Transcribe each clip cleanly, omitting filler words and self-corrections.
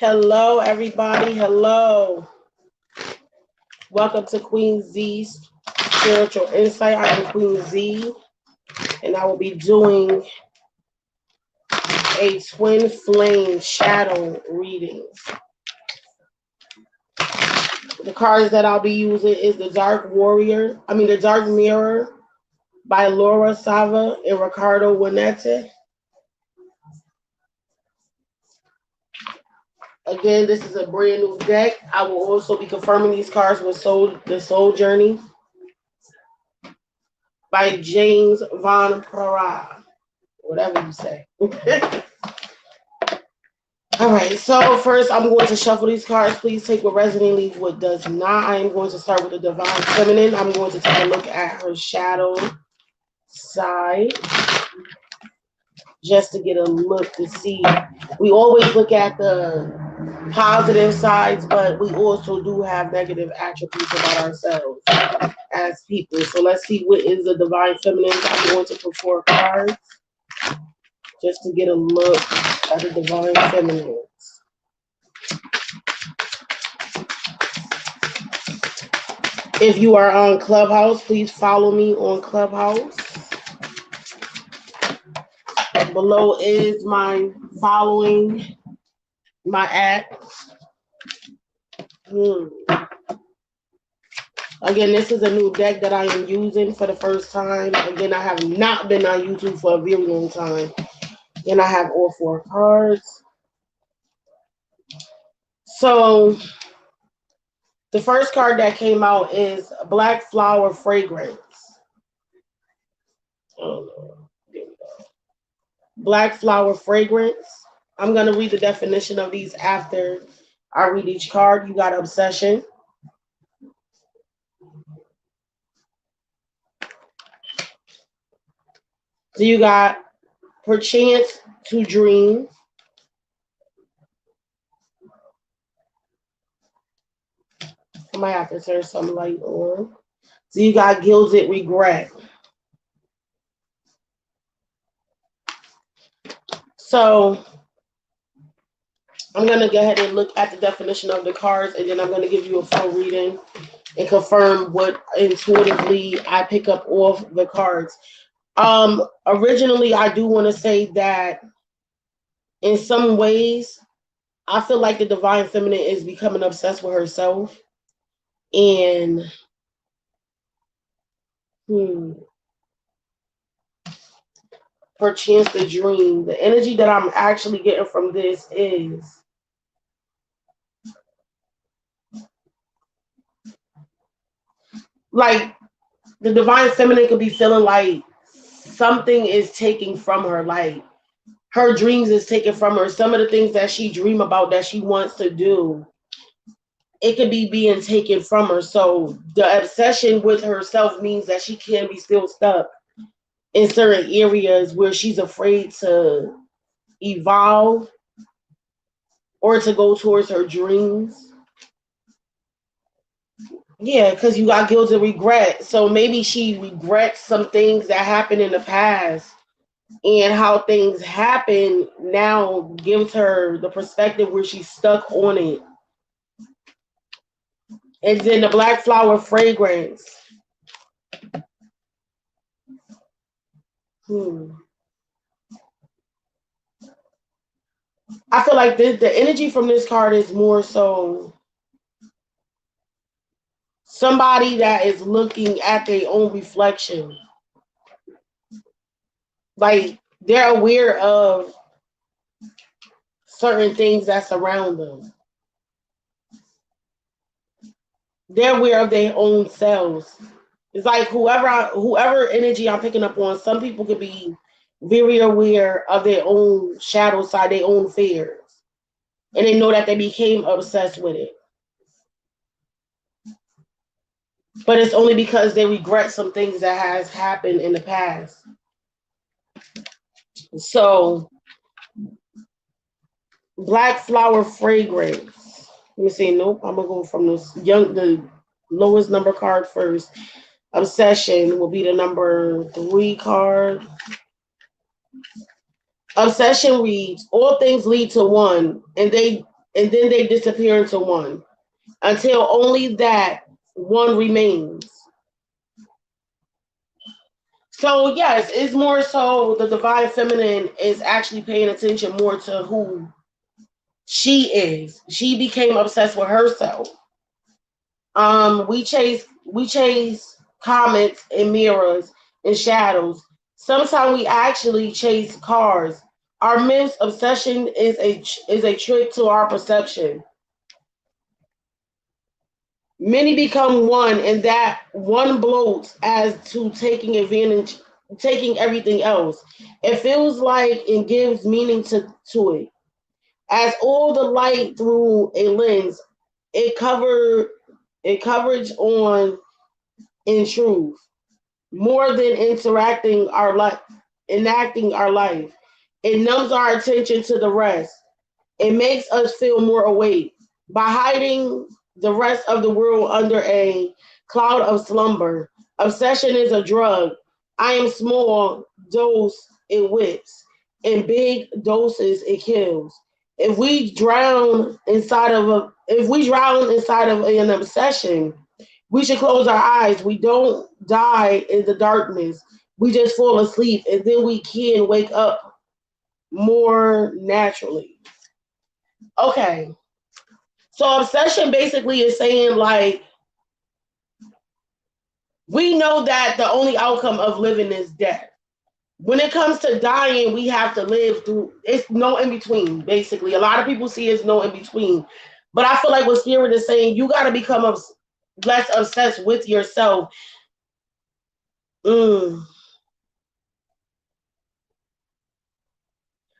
Hello, everybody. Hello. Welcome to Queen Z's Spiritual Insight. I am Queen Z, and I will be doing a twin flame shadow reading. The cards that I'll be using is the the Dark Mirror by Laura Sava and Ricardo Winette. Again, this is a brand new deck. I will also be confirming these cards with the Soul Journey by James Von Para, whatever you say. All right, so first I'm going to shuffle these cards. Please take what resonates, leave what does not. I am going to start with the Divine Feminine. I'm going to take a look at her shadow side just to get a look to see. We always look at the positive sides, but we also do have negative attributes about ourselves as people. So let's see what is the Divine Feminine. I'm going to put 4 cards just to get a look at the Divine Feminine. If you are on Clubhouse, please follow me on Clubhouse. Below is my following, my at. Again, this is a new deck that I am using for the first time. Again, I have not been on YouTube for a very long time. Then I have all 4 cards. So the first card that came out is Black Flower Fragrance. Oh, there we go. Black Flower Fragrance. I'm going to read the definition of these after I read each card. You got Obsession. So you got Perchance to Dream. I might have to turn some light on. So you got Gilded Regret. So I'm going to go ahead and look at the definition of the cards, and then I'm going to give you a full reading and confirm what intuitively I pick up off the cards. Originally, I do want to say that in some ways, I feel like the Divine Feminine is becoming obsessed with herself. And Perchance to Dream. The energy that I'm actually getting from this is like the Divine Feminine could be feeling like something is taking from her, like her dreams is taken from her. Some of the things that she dream about that she wants to do, it could be being taken from her. So the obsession with herself means that she can be still stuck in certain areas where she's afraid to evolve or to go towards her dreams. Yeah, because you got guilt and regret. So maybe she regrets some things that happened in the past, and how things happen now gives her the perspective where she's stuck on it. And then the Black Flower Fragrance. I feel like the energy from this card is more so somebody that is looking at their own reflection. Like they're aware of certain things that surround them. They're aware of their own selves. It's like whoever energy I'm picking up on, some people could be very aware of their own shadow side, their own fears. And they know that they became obsessed with it. But it's only because they regret some things that has happened in the past. So, Black Flower Fragrance. Let me see. Nope. I'm gonna go from the lowest number card first. Obsession will be the number 3 card. Obsession reads, all things lead to one, and they and then they disappear into one until only that one remains. So yes, it's more so the divine feminine is actually paying attention more to who she is. She became obsessed with herself. We chase comets and mirrors and shadows. Sometimes we actually chase cars. Our myth's obsession is a trick to our perception. Many become one, and that one bloats as to taking advantage, taking everything else. It feels like it gives meaning to it. As all the light through a lens, it cover it coverage on in truth more than enacting our life. It numbs our attention to the rest. It makes us feel more awake by hiding the rest of the world under a cloud of slumber. Obsession is a drug. I am small dose it whips. In big doses it kills. If we drown inside of an obsession, we should close our eyes. We don't die in the darkness. We just fall asleep and then we can wake up more naturally. Okay. So obsession basically is saying like we know that the only outcome of living is death. When it comes to dying, we have to live through it's no in between, basically. A lot of people see it's no in between. But I feel like what Spirit is saying, you gotta become less obsessed with yourself. Mm.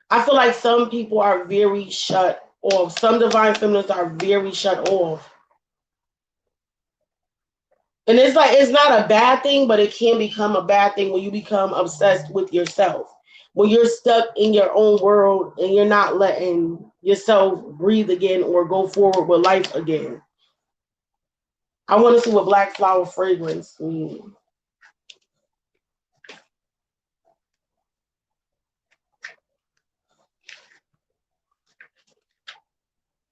I feel like some people are very shut off. Some divine feminists are very shut off. And it's like it's not a bad thing, but it can become a bad thing when you become obsessed with yourself. When you're stuck in your own world and you're not letting yourself breathe again or go forward with life again. I want to see what black flower fragrance means.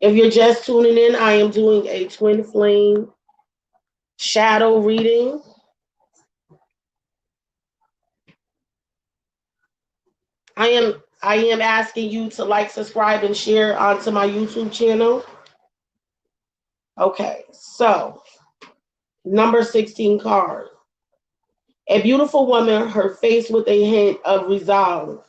If you're just tuning in, I am doing a twin flame shadow reading. I am asking you to like, subscribe, and share onto my YouTube channel. Okay, so number 16 card. A beautiful woman, her face with a hint of resolve,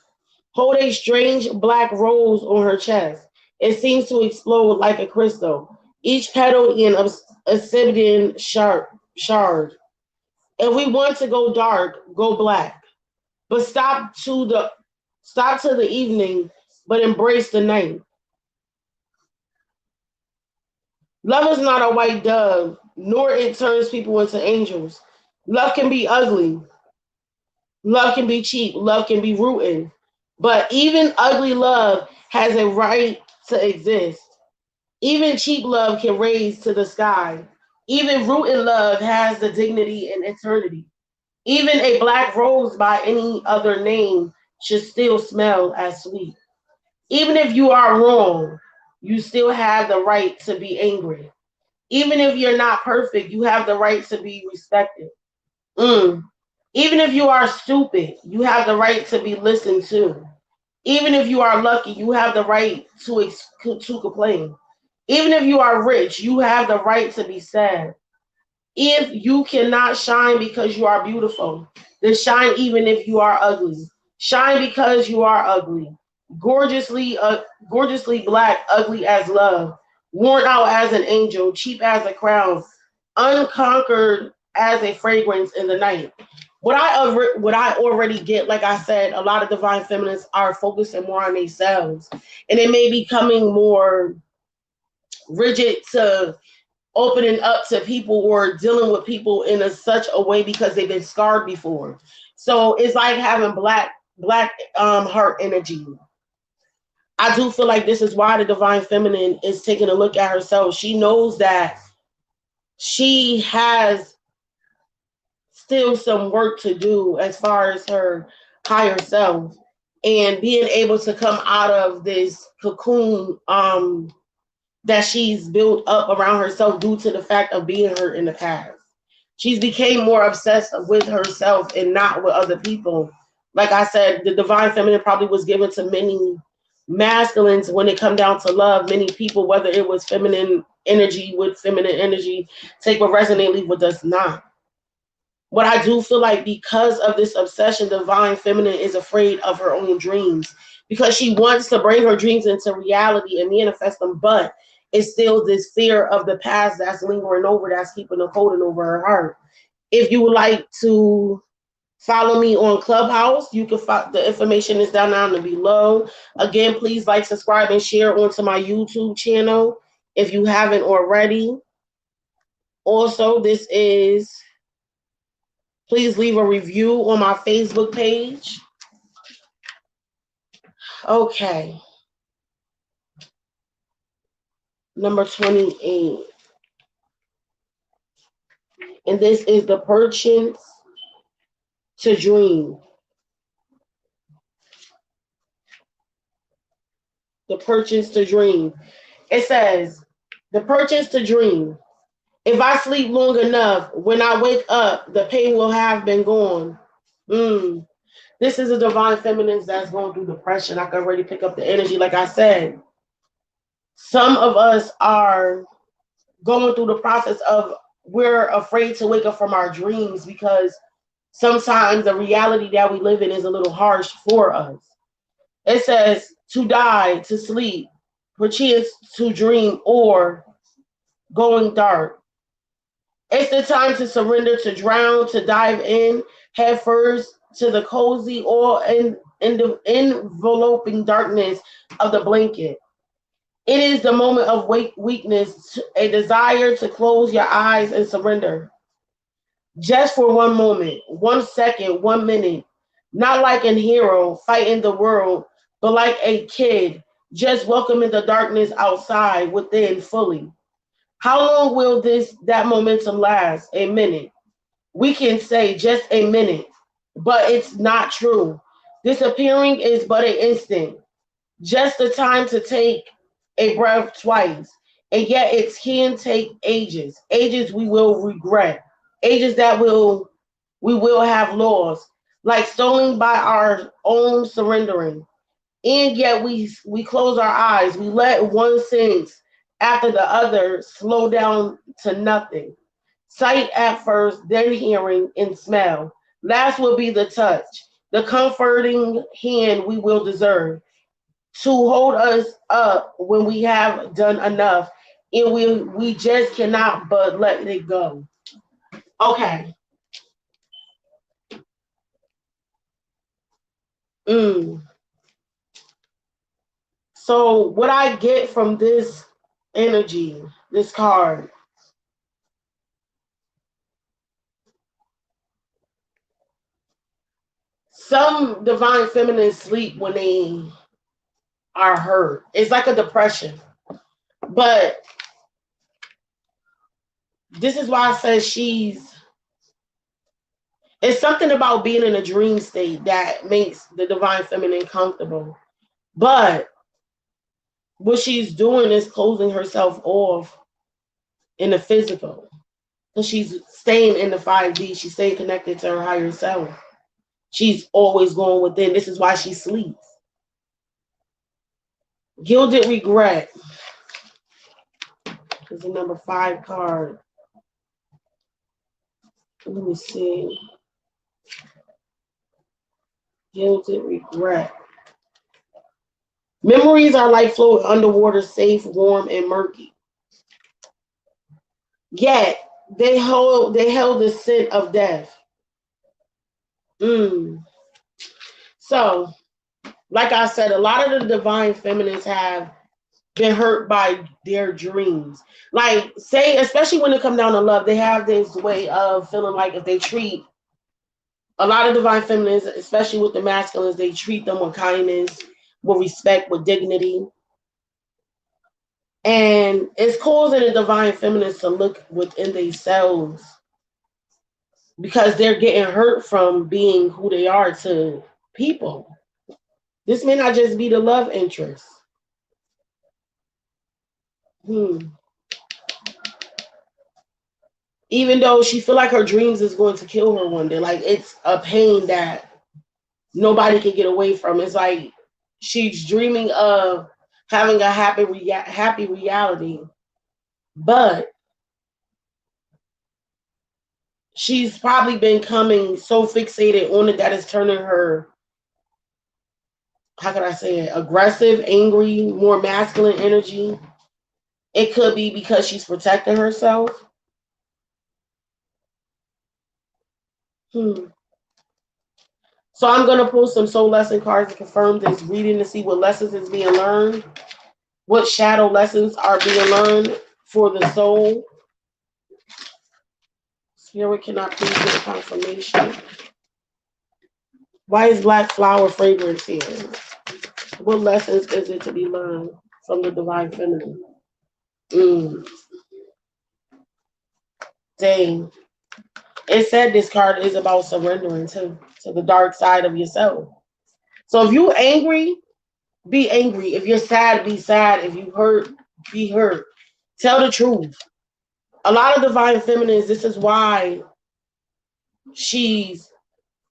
hold a strange black rose on her chest. It seems to explode like a crystal, each petal in a obsidian shard. If we want to go dark, go black. But stop to the evening, but embrace the night. Love is not a white dove, nor it turns people into angels. Love can be ugly. Love can be cheap. Love can be rooted. But even ugly love has a right to exist. Even cheap love can raise to the sky. Even rooted love has the dignity and eternity. Even a black rose by any other name should still smell as sweet. Even if you are wrong, you still have the right to be angry. Even if you're not perfect, you have the right to be respected. Mm. Even if you are stupid, you have the right to be listened to. Even if you are lucky, you have the right to complain. Even if you are rich, you have the right to be sad. If you cannot shine because you are beautiful, then shine even if you are ugly. Shine because you are ugly. Gorgeously black, ugly as love, worn out as an angel, cheap as a crown, unconquered as a fragrance in the night. What I already get, like I said, a lot of divine feminists are focusing more on themselves, and they may be becoming more rigid to opening up to people or dealing with people in such a way because they've been scarred before. So it's like having black heart energy. I do feel like this is why the divine feminine is taking a look at herself. She knows that she has still some work to do as far as her higher self and being able to come out of this cocoon that she's built up around herself due to the fact of being hurt in the past. She's became more obsessed with herself and not with other people. Like I said, the divine feminine probably was given to many masculines when it come down to love. Many people, whether it was feminine energy with feminine energy, take what resonate, leave what does not. What I do feel like because of this obsession, divine feminine is afraid of her own dreams because she wants to bring her dreams into reality and manifest them, but it's still this fear of the past that's lingering over, that's keeping a holding over her heart. If you would like to follow me on Clubhouse, you can find the information is down below. Again, please like, subscribe, and share onto my YouTube channel if you haven't already. Also, this is please leave a review on my Facebook page. Okay. Number 28. And this is the purchase to dream. The purchase to dream. It says, the purchase to dream. If I sleep long enough, when I wake up, the pain will have been gone. This is a divine feminine that's going through depression. I can already pick up the energy. Like I said, some of us are going through the process of we're afraid to wake up from our dreams because sometimes the reality that we live in is a little harsh for us. It says to die, to sleep, perchance to dream, or going dark. It's the time to surrender, to drown, to dive in head first to the cozy or in the enveloping darkness of the blanket. It is the moment of weakness, a desire to close your eyes and surrender. Just for one moment, 1 second, 1 minute. Not like a hero fighting the world, but like a kid just welcoming the darkness outside within fully. How long will that momentum last? A minute. We can say just a minute, but it's not true. Disappearing is but an instant, just the time to take a breath twice. And yet it can take ages. Ages we will regret. Ages that we will have lost. Like stolen by our own surrendering. And yet we close our eyes. We let one sense after the other slow down to nothing. Sight at first, then hearing and smell. Last will be the touch, the comforting hand we will deserve to hold us up when we have done enough, and we just cannot but let it go. Okay. Mm. So what I get from this energy, this card, some divine feminines sleep when they are hurt. It's like a depression. But this is why I said it's something about being in a dream state that makes the divine feminine comfortable. But what she's doing is closing herself off in the physical. So she's staying in the 5D. She's staying connected to her higher self. She's always going within. This is why she sleeps. Gilded regret is the number 5 card. Let me see. Gilded regret. Memories are like floating underwater, safe, warm, and murky. Yet they held the scent of death. So, like I said, a lot of the divine feminines have been hurt by their dreams. Like, say, especially when it comes down to love, they have this way of feeling like if they treat a lot of divine feminines, especially with the masculines, they treat them with kindness, with respect, with dignity. And it's causing the divine feminines to look within themselves because they're getting hurt from being who they are to people. This may not just be the love interest. Hmm. Even though she feel like her dreams is going to kill her one day, like it's a pain that nobody can get away from. It's like she's dreaming of having a happy reality, but she's probably been coming so fixated on it that it's turning her, how can I say it, aggressive, angry, more masculine energy. It could be because she's protecting herself. Hmm. So I'm gonna pull some soul lesson cards to confirm this reading to see what lessons is being learned, what shadow lessons are being learned for the soul. Spirit cannot please get confirmation. Why is black flower fragrance here? What lessons is it to be learned from the divine feminine? Mm, dang. It said this card is about surrendering to the dark side of yourself. So if you angry, be angry. If you're sad, be sad. If you hurt, be hurt. Tell the truth. A lot of divine feminines, this is why she's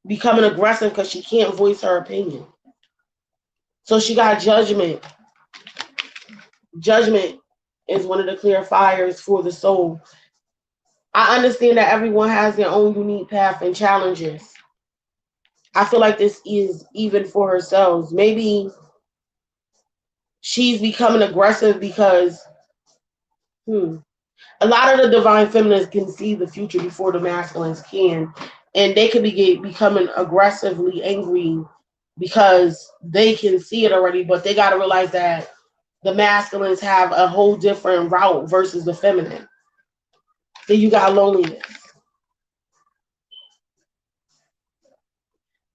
becoming aggressive because she can't voice her opinion. So she got judgment. Judgment is one of the clear fires for the soul. I understand that everyone has their own unique path and challenges. I feel like this is even for herself. Maybe she's becoming aggressive because a lot of the divine feminines can see the future before the masculines can, and they could be becoming aggressively angry because they can see it already, but they got to realize that the masculines have a whole different route versus the feminine. Then you got loneliness.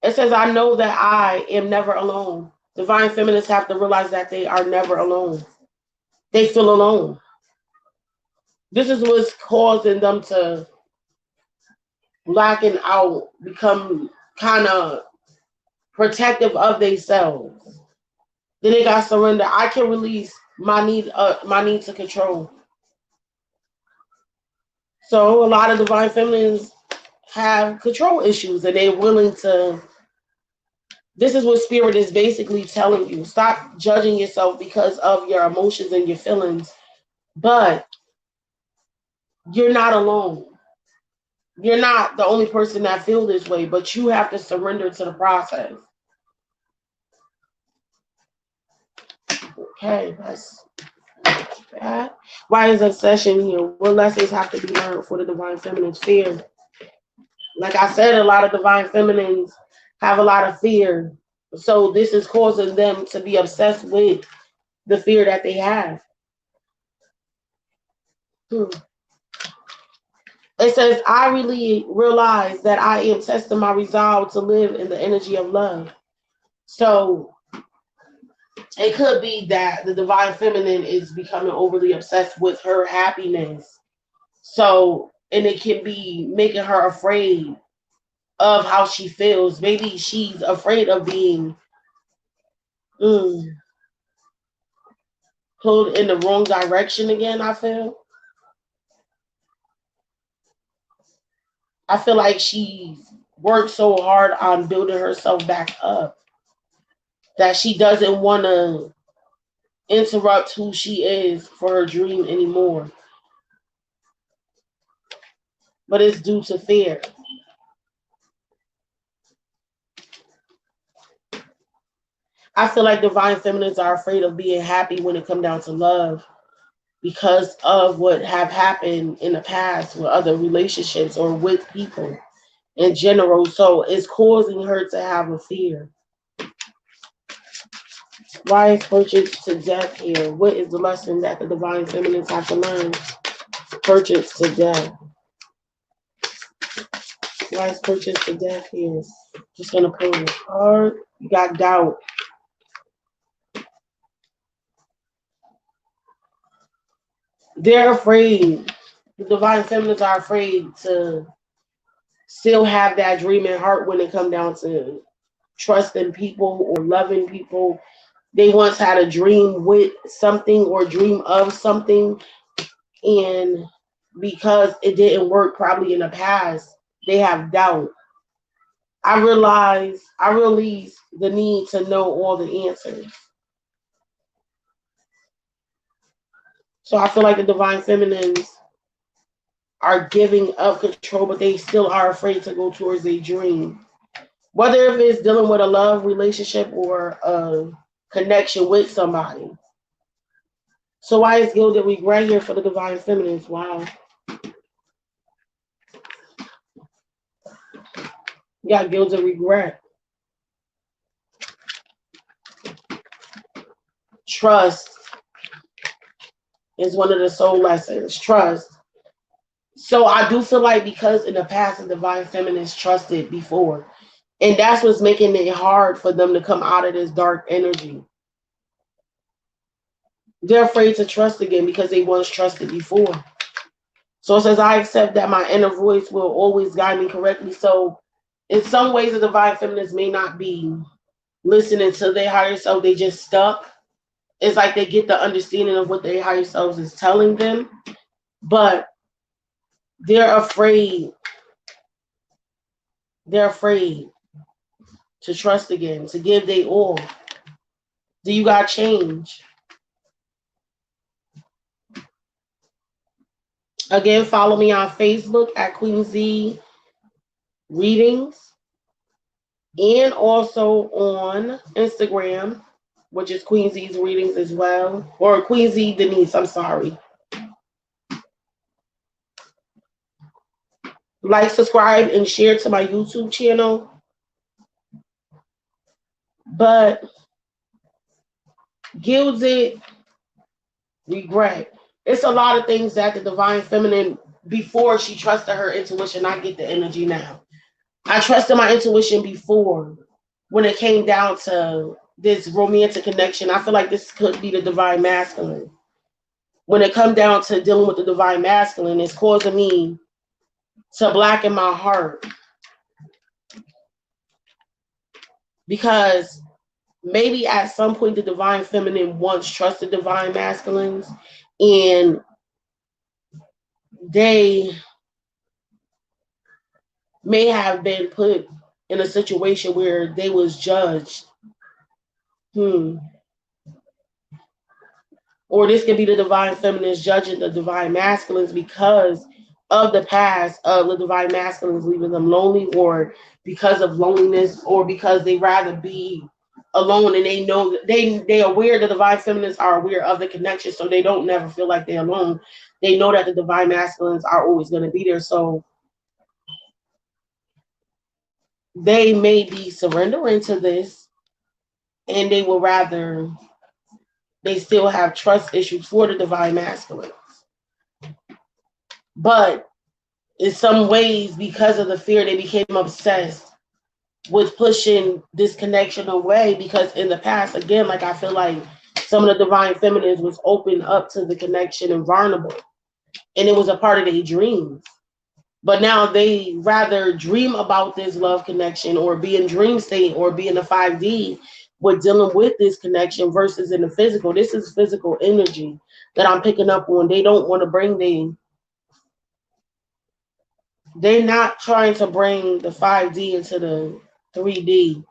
It says, I know that I am never alone. Divine feminists have to realize that they are never alone. They feel alone. This is what's causing them to blacken out, become kind of protective of themselves. Then they got surrender. I can release my need to control. So a lot of divine feminines have control issues, and they're willing to. This is what spirit is basically telling you. Stop judging yourself because of your emotions and your feelings. But you're not alone. You're not the only person that feels this way, but you have to surrender to the process. Okay, that's that. Why is obsession here? What lessons have to be learned for the divine feminine fear? Like I said, a lot of divine feminines have a lot of fear. So this is causing them to be obsessed with the fear that they have. Hmm. It says, I really realize that I am testing my resolve to live in the energy of love. So it could be that the divine feminine is becoming overly obsessed with her happiness. So, and it can be making her afraid of how she feels. Maybe she's afraid of being mm, pulled in the wrong direction again. I feel like she worked so hard on building herself back up that she doesn't want to interrupt who she is for her dream anymore. But it's due to fear. I feel like divine feminines are afraid of being happy when it comes down to love because of what have happened in the past with other relationships or with people in general. So it's causing her to have a fear. Why is purchased to death here? What is the lesson that the divine feminines have to learn? Purchased to death. Why is purchased to death here? Just gonna pull a card. You got doubt. They're afraid. The divine feminines are afraid to still have that dream in heart when it comes down to trusting people or loving people. They once had a dream with something or dream of something, and because it didn't work probably in the past, they have doubt. I realize the need to know all the answers. So I feel like the divine feminines are giving up control, but they still are afraid to go towards their dream. Whether if it's dealing with a love relationship or a connection with somebody. So why is gilded regret here for the divine feminines? Wow. You got gilded regret. Trust is one of the soul lessons. Trust. So I do feel like because in the past the divine feminines trusted before. And that's what's making it hard for them to come out of this dark energy. They're afraid to trust again because they once trusted before. So it says, I accept that my inner voice will always guide me correctly. So in some ways, the divine feminines may not be listening to their higher self. They just stuck. It's like they get the understanding of what their higher selves is telling them, but they're afraid. They're afraid to trust again, to give their all. Do you got change? Again, follow me on Facebook at Queen Z Readings and also on Instagram, which is Queen Z's Readings as well, or Queen Z Denise, I'm sorry. Like, subscribe, and share to my YouTube channel. But gilded regret. It's a lot of things that the divine feminine, before she trusted her intuition, I get the energy now. I trusted my intuition before when it came down to this romantic connection. I feel like this could be the divine masculine. When it comes down to dealing with the divine masculine, it's causing me to blacken my heart. Because maybe at some point the divine feminine once trusted divine masculines, and they may have been put in a situation where they was judged. Or this could be the divine feminines judging the divine masculines because of the past of the divine masculines leaving them lonely, or because of loneliness, or because they rather be alone, and they know that they are aware the divine feminines are aware of the connection, so they don't never feel like they're alone. They know that the divine masculines are always going to be there, so they may be surrendering to this, and they will rather, they still have trust issues for the divine masculine. But in some ways, because of the fear, they became obsessed with pushing this connection away. Because in the past, again, like I feel like some of the divine feminines was open up to the connection and vulnerable, and it was a part of their dreams. But now they rather dream about this love connection, or be in dream state, or be in the 5D with dealing with this connection versus in the physical. This is physical energy that I'm picking up on. They don't want to bring they're not trying to bring the 5D into the 3D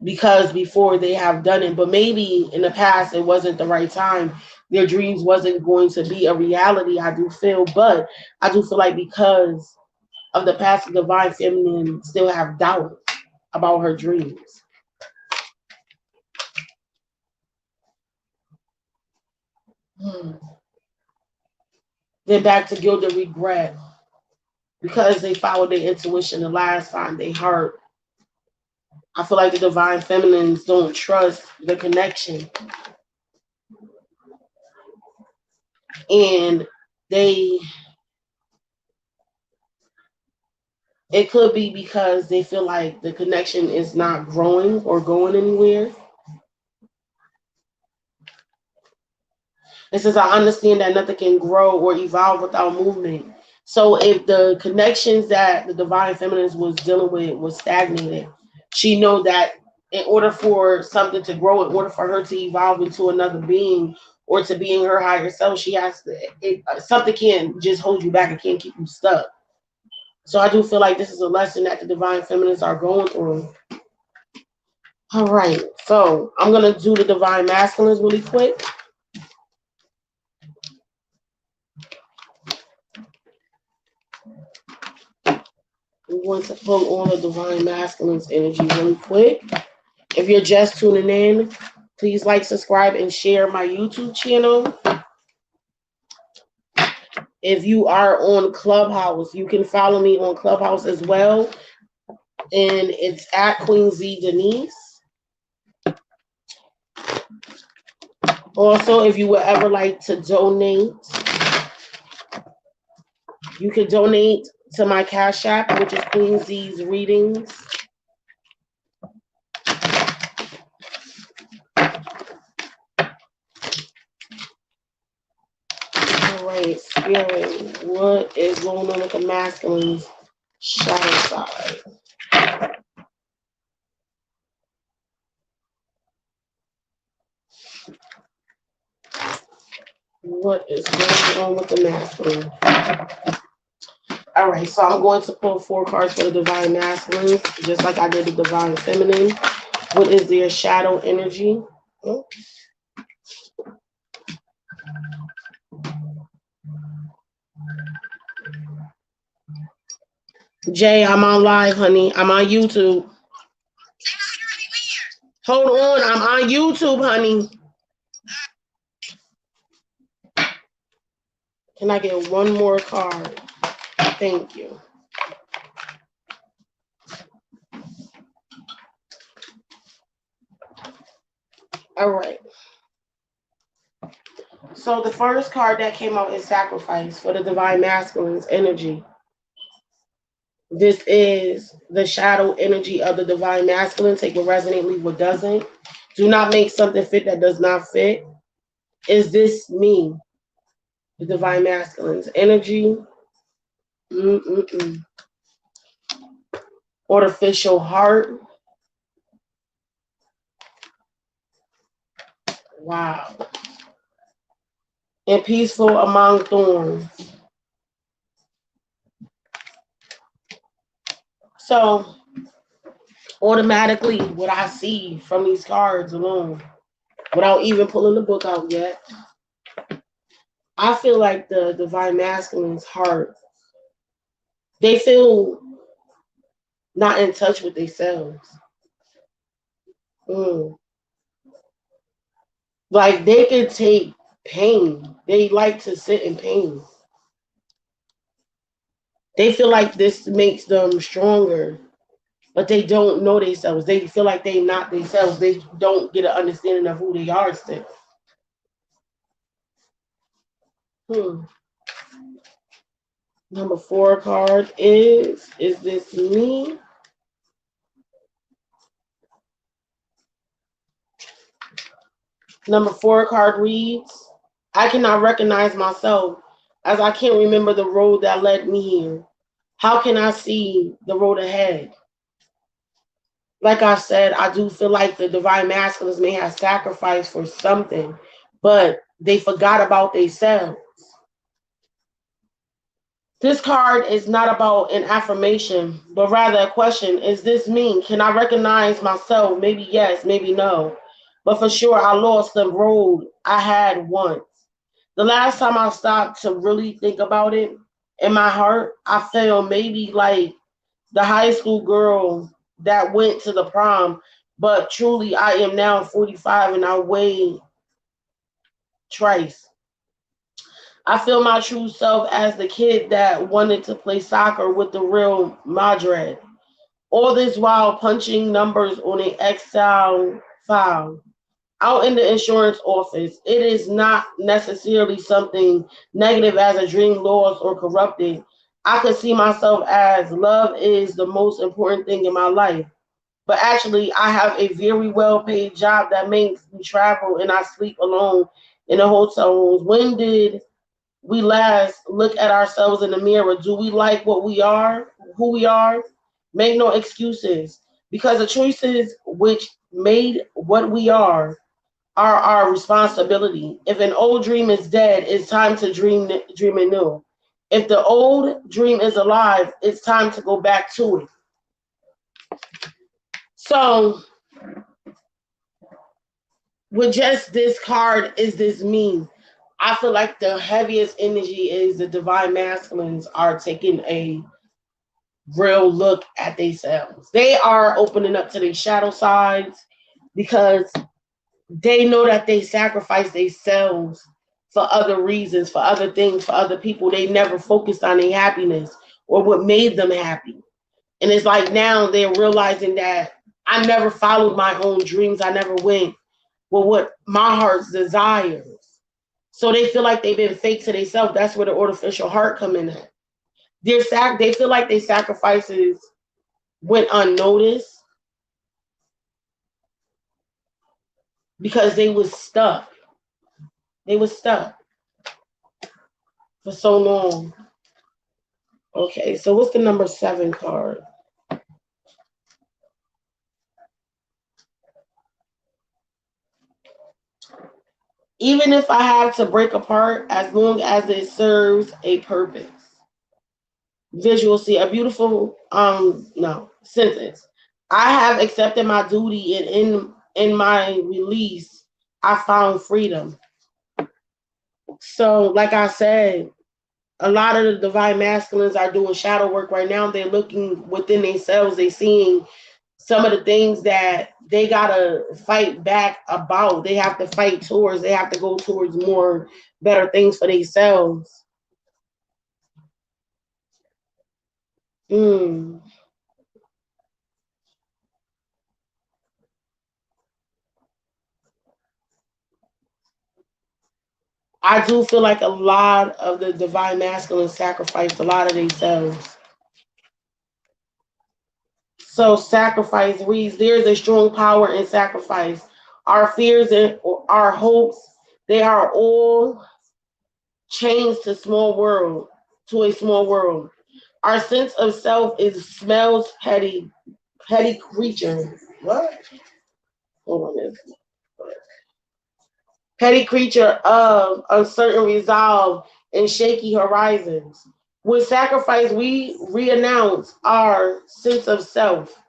because before they have done it, but maybe in the past it wasn't the right time. Their dreams wasn't going to be a reality, I do feel, but I do feel like because of the past, the divine feminine still have doubt about her dreams. Then back to gilded regret because they followed their intuition the last time they hurt. I feel like the divine feminines don't trust the connection, and they, it could be because they feel like the connection is not growing or going anywhere. It says, I understand that nothing can grow or evolve without movement. So if the connections that the divine feminines was dealing with was stagnated, she know that in order for something to grow, in order for her to evolve into another being or to be in her higher self, she has to. Something can't just hold you back. It can't keep you stuck. So I do feel like this is a lesson that the divine feminists are going through. All right, so I'm gonna do the divine masculines really quick. I'm going to pull on the divine masculines energy really quick. If you're just tuning in, please like, subscribe, and share my YouTube channel. If you are on Clubhouse, you can follow me on Clubhouse as well. And it's at Queen Z Denise. Also, if you would ever like to donate, you can donate to my Cash App, which is Queen Z's Readings. All right, Spirit, what is going on with the masculine's shadow side? What is going on with the masculine? All right, so I'm going to pull 4 cards for the divine masculine, just like I did the divine feminine. What is their shadow energy? Jay, I'm on live, honey. I'm on YouTube. Hold on, I'm on YouTube, honey. Can I get one more card? Thank you. All right. So the first card that came out is Sacrifice for the divine masculine's energy. This is the shadow energy of the divine masculine. Take what resonates, leave what doesn't. Do not make something fit that does not fit. Is this me? The divine masculine's energy. Artificial heart. Wow. And peaceful among thorns. So automatically what I see from these cards alone, without even pulling the book out yet, I feel like the divine masculine's heart, they feel not in touch with themselves. Like they can take pain. They like to sit in pain. They feel like this makes them stronger, but they don't know themselves. They feel like they not themselves. They don't get an understanding of who they are still. Number 4 card is this me? Number 4 card reads, I cannot recognize myself as I can't remember the road that led me here. How can I see the road ahead? Like I said, I do feel like the divine masculines may have sacrificed for something, but they forgot about themselves. This card is not about an affirmation, but rather a question. Is this me? Can I recognize myself? Maybe yes, maybe no. But for sure, I lost the road I had once. The last time I stopped to really think about it, in my heart, I felt maybe like the high school girl that went to the prom, but truly I am now 45 and I weigh twice. I feel my true self as the kid that wanted to play soccer with the real Madrid. All this while punching numbers on an Excel file. Out in the insurance office, it is not necessarily something negative as a dream lost or corrupted. I could see myself as love is the most important thing in my life. But actually, I have a very well paid job that makes me travel and I sleep alone in the hotel rooms. When did we last look at ourselves in the mirror? Do we like what we are, who we are? Make no excuses. Because the choices which made what we are our responsibility. If an old dream is dead, it's time to dream anew. If the old dream is alive, it's time to go back to it. So, with just this card, is this mean? I feel like the heaviest energy is the divine masculines are taking a real look at themselves. They are opening up to their shadow sides because they know that they sacrifice themselves for other reasons, for other things, for other people. They never focused on their happiness or what made them happy. And it's like now they're realizing that I never followed my own dreams. I never went with what my heart's desires. So they feel like they've been fake to themselves. That's where the artificial heart come in at. They feel like their sacrifices went unnoticed because they was stuck. They was stuck for so long. Okay, so what's the number 7 card? Even if I have to break apart, as long as it serves a purpose. Visual see a beautiful no sentence. I have accepted my duty and in my release I found freedom. So like I said, a lot of the divine masculines are doing shadow work right now. They're looking within themselves. They're seeing some of the things that they gotta fight back about. They have to fight towards. They have to go towards more better things for themselves. Mm. I do feel like a lot of the divine masculine sacrificed a lot of themselves. So sacrifice reads, there's a strong power in sacrifice. Our fears and our hopes, they are all chains to a small world. Our sense of self is smells petty creature. What? Hold on a minute. Petty creature of uncertain resolve and shaky horizons. With sacrifice, we renounce our sense of self.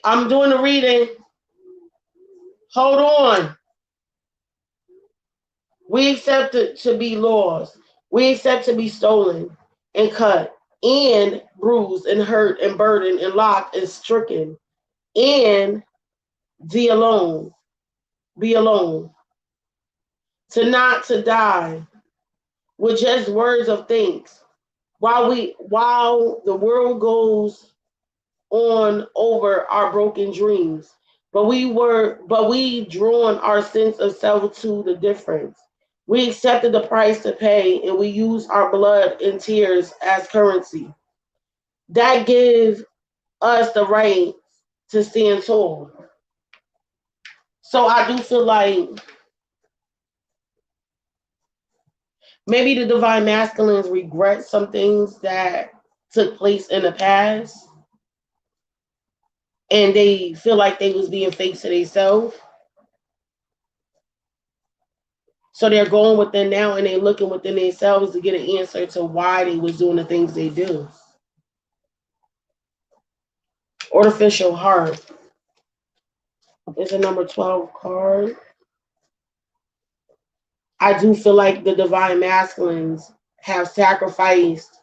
I'm doing the reading. Hold on. We accept it to be lost. We accept to be stolen and cut and bruised and hurt and burdened and locked and stricken and be alone. Be alone. To not to die with just words of thanks while the world goes on over our broken dreams. But we drawn our sense of self to the difference. We accepted the price to pay and we use our blood and tears as currency. That gives us the right to stand tall. So I do feel like maybe the divine masculines regret some things that took place in the past and they feel like they was being fake to themselves. So they're going within now and they're looking within themselves to get an answer to why they was doing the things they do. Artificial heart is a number 12 card. I do feel like the divine masculines have sacrificed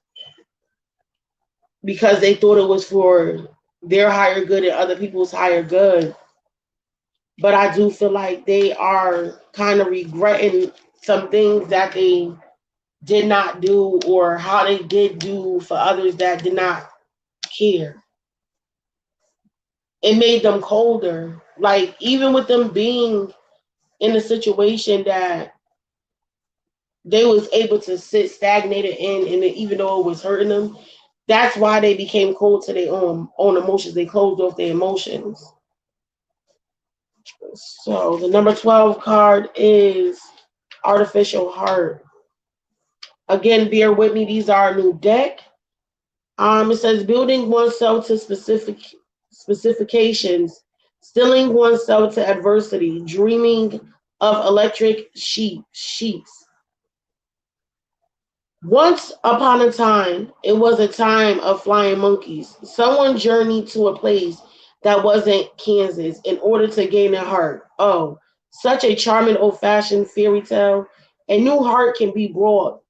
because they thought it was for their higher good and other people's higher good. But I do feel like they are kind of regretting some things that they did not do or how they did do for others that did not care. It made them colder. Like even with them being in a situation that they was able to sit stagnated in, and even though it was hurting them, that's why they became cold to their own emotions. They closed off their emotions. So the number 12 card is Artificial Heart. Again, bear with me. These are a new deck. It says building oneself to specific specifications stilling oneself to adversity, dreaming of electric sheets. Once upon a time, it was a time of flying monkeys. Someone journeyed to a place that wasn't Kansas in order to gain a heart. Oh, such a charming old-fashioned fairy tale. A new heart can be bought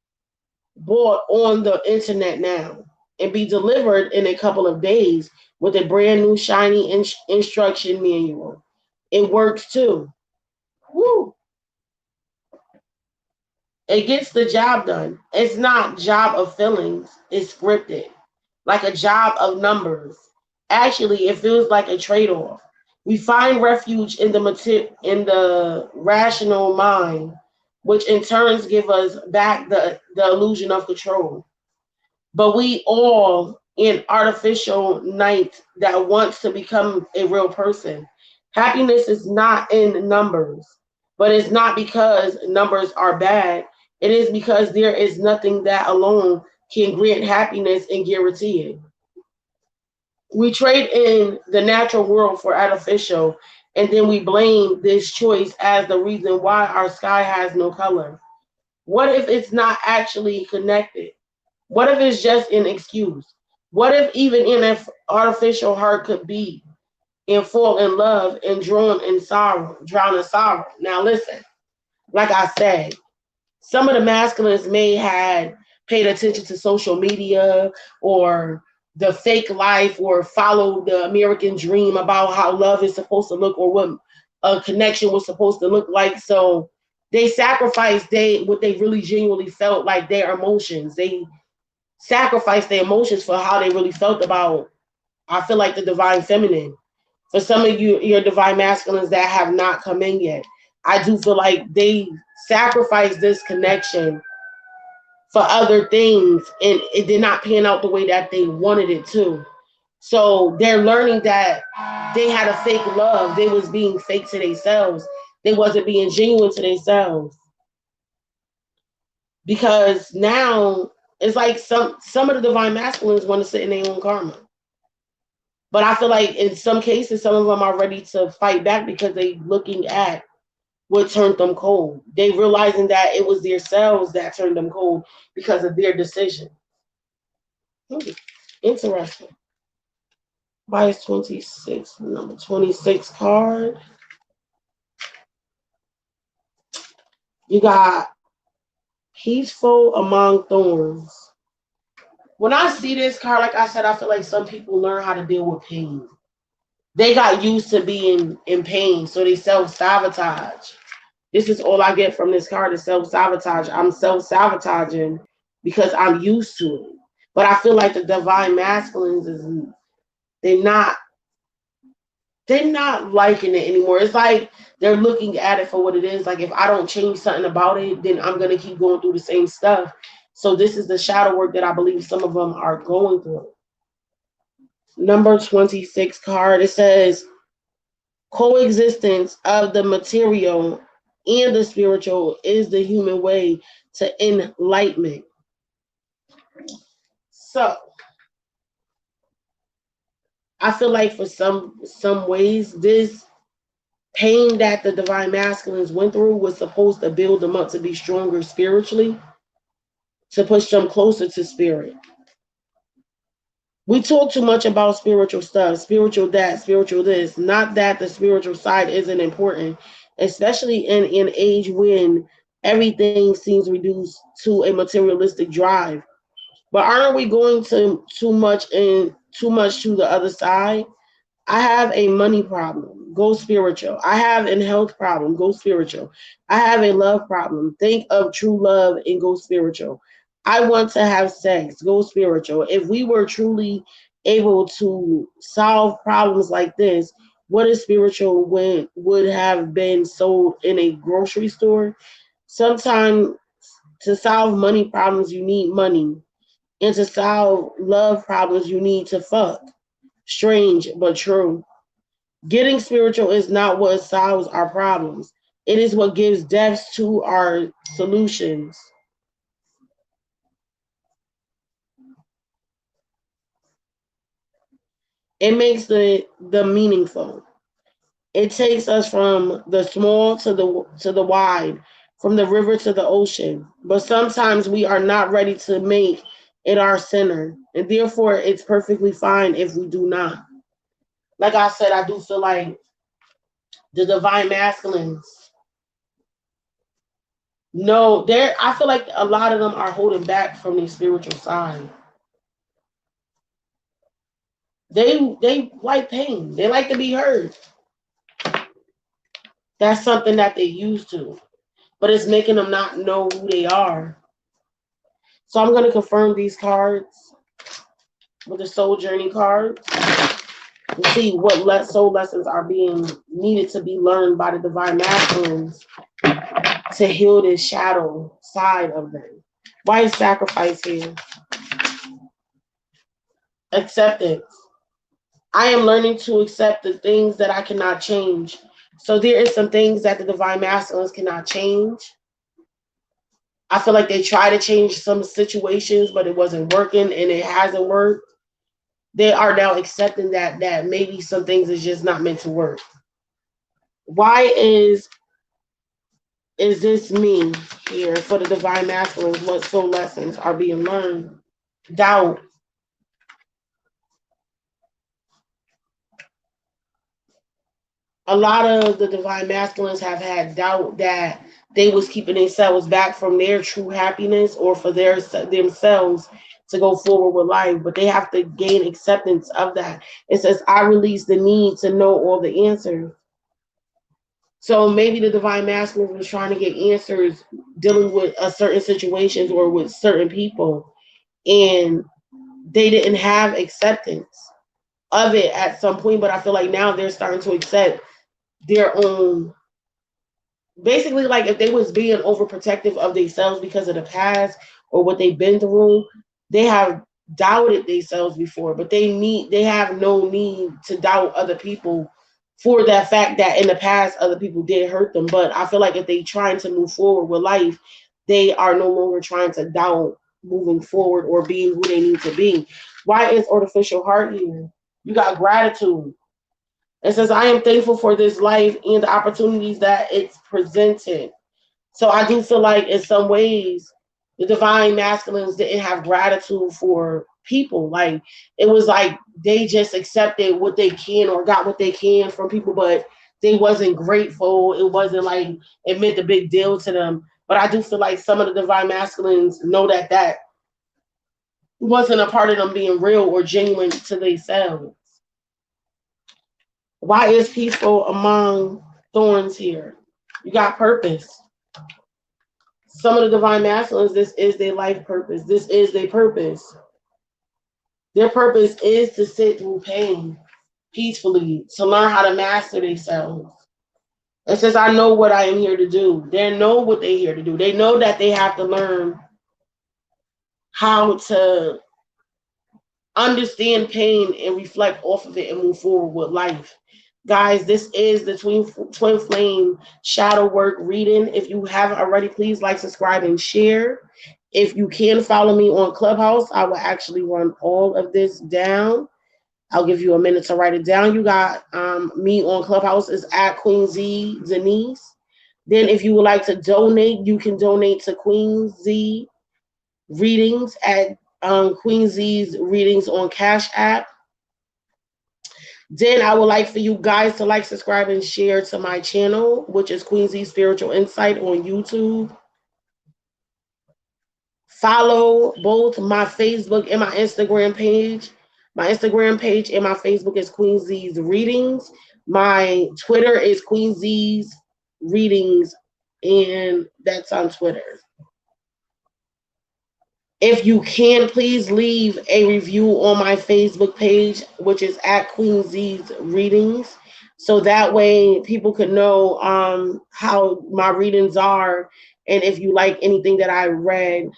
on the internet now and be delivered in a couple of days with a brand new shiny instruction manual. It works too. Woo! It gets the job done. It's not job of feelings. It's scripted, like a job of numbers. Actually, it feels like a trade-off. We find refuge in in the rational mind, which in turns give us back the illusion of control. But we all in artificial night that wants to become a real person. Happiness is not in numbers, but it's not because numbers are bad. It is because there is nothing that alone can grant happiness and guarantee it. We trade in the natural world for artificial, and then we blame this choice as the reason why our sky has no color. What if it's not actually connected? What if it's just an excuse? What if even in an artificial heart could be and fall in love and drown in sorrow? Now listen, like I said, some of the masculines may have paid attention to social media or the fake life or follow the American dream about how love is supposed to look or what a connection was supposed to look like. So they sacrificed what they really genuinely felt like their emotions. They sacrificed their emotions for how they really felt about, I feel like, the divine feminine. For some of you, your divine masculines that have not come in yet, I do feel like they sacrificed this connection for other things and it did not pan out the way that they wanted it to. So they're learning that they had a fake love. They was being fake to themselves. They wasn't being genuine to themselves. Because now it's like some of the divine masculines want to sit in their own karma. But I feel like in some cases, some of them are ready to fight back because they looking at what turned them cold. They realizing that it was their selves that turned them cold because of their decision. Interesting. Bias 26, number 26 card. You got peaceful among thorns. When I see this card, like I said, I feel like some people learn how to deal with pain. They got used to being in pain, so they self sabotage. This is all I get from this card is self sabotage. I'm self sabotaging because I'm used to it. But I feel like the divine masculines is they're not they're not liking it anymore. It's like they're looking at it for what it is. Like if I don't change something about it, then I'm gonna keep going through the same stuff. So this is the shadow work that I believe some of them are going through. Number 26 card. It says coexistence of the material and the spiritual is the human way to enlightenment. So I feel like for some ways, this pain that the divine masculines went through was supposed to build them up to be stronger spiritually, to push them closer to spirit. We talk too much about spiritual stuff, spiritual that, spiritual this. Not that the spiritual side isn't important, especially in an age when everything seems reduced to a materialistic drive. But aren't we going to too much to the other side? I have a money problem. Go spiritual. I have a health problem. Go spiritual. I have a love problem. Think of true love and go spiritual. I want to have sex. Go spiritual. If we were truly able to solve problems like this, what is spiritual when would have been sold in a grocery store? Sometimes to solve money problems, you need money. And to solve love problems, you need to fuck. Strange, but true. Getting spiritual is not what solves our problems. It is what gives depth to our solutions. It makes the meaningful. It takes us from the small to the wide, from the river to the ocean. But sometimes we are not ready to make it our center, and therefore it's perfectly fine if we do not. Like I said, I do feel like the divine masculines. No, there. I feel like a lot of them are holding back from the spiritual side. They like pain. They like to be heard. That's something that they used to, but it's making them not know who they are. So I'm gonna confirm these cards with the soul journey card and see what soul lessons are being needed to be learned by the divine masculines to heal this shadow side of them. Why is sacrifice here? Acceptance. I am learning to accept the things that I cannot change. So there is some things that the divine masculines cannot change. I feel like they try to change some situations, but it wasn't working and it hasn't worked. They are now accepting that maybe some things is just not meant to work. Why is this me here for the divine masculines? What soul lessons are being learned? Doubt. A lot of the divine masculines have had doubt that they was keeping themselves back from their true happiness or for themselves to go forward with life, but they have to gain acceptance of that. It says, I release the need to know all the answers. So maybe the divine masculine was trying to get answers dealing with a certain situations or with certain people, and they didn't have acceptance of it at some point. But I feel like now they're starting to accept their own. Basically, like if they was being overprotective of themselves because of the past or what they've been through, they have doubted themselves before, but they have no need to doubt other people for that fact that in the past other people did hurt them. But I feel like if they trying to move forward with life, they are no longer trying to doubt moving forward or being who they need to be. Why is artificial heart here? You got gratitude. It says, I am thankful for this life and the opportunities that it's presented. So I do feel like in some ways, the divine masculines didn't have gratitude for people. Like it was like they just accepted what they can or got what they can from people, but they wasn't grateful. It wasn't like it meant a big deal to them. But I do feel like some of the divine masculines know that wasn't a part of them being real or genuine to themselves. Why is peaceful among thorns here? You got purpose. Some of the divine masculines, this is their life purpose. This is their purpose. Their purpose is to sit through pain peacefully, to learn how to master themselves. It says, I know what I am here to do. They know what they're here to do. They know that they have to learn how to understand pain and reflect off of it and move forward with life. Guys, this is the Twin Flame Shadow Work reading. If you haven't already, please like, subscribe, and share. If you can follow me on Clubhouse, I will actually run all of this down. I'll give you a minute to write it down. You got me on Clubhouse is at Queen Z Denise. Then if you would like to donate, you can donate to Queen Z Readings at Queen Z's Readings on Cash App. Then I would like for you guys to like, subscribe, and share to my channel, which is Queen Z Spiritual Insight on YouTube. Follow both my Facebook and my Instagram page. My Instagram page and my Facebook is Queen Z's Readings. My Twitter is Queen Z's Readings, and that's on Twitter. If you can, please leave a review on my Facebook page, which is at Queen Z's Readings. So that way people can know how my readings are. And if you like anything that I read,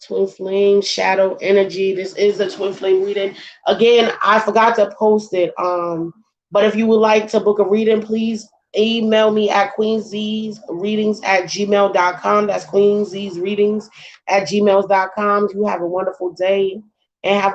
Twin Flame, Shadow Energy. This is the Twin Flame reading. Again, I forgot to post it. But if you would like to book a reading, please email me at queenzreadings at gmail.com. That's queenzreadings at gmail.com. You have a wonderful day and have a